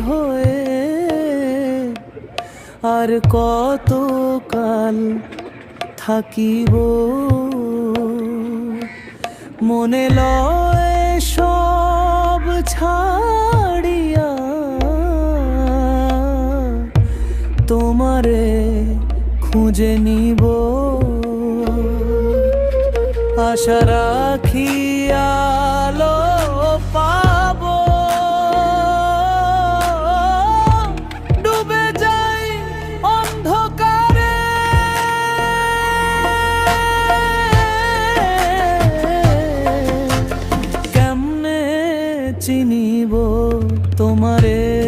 হয়ে আর কতকাল থাকিব। মনে লয় সব ছাড়িয়া তোমারে খুঁজে নিব। আশা রাখি আলো পাব, ডুবে যাই অন্ধকারে। কেমনে চিনিব তোমারে।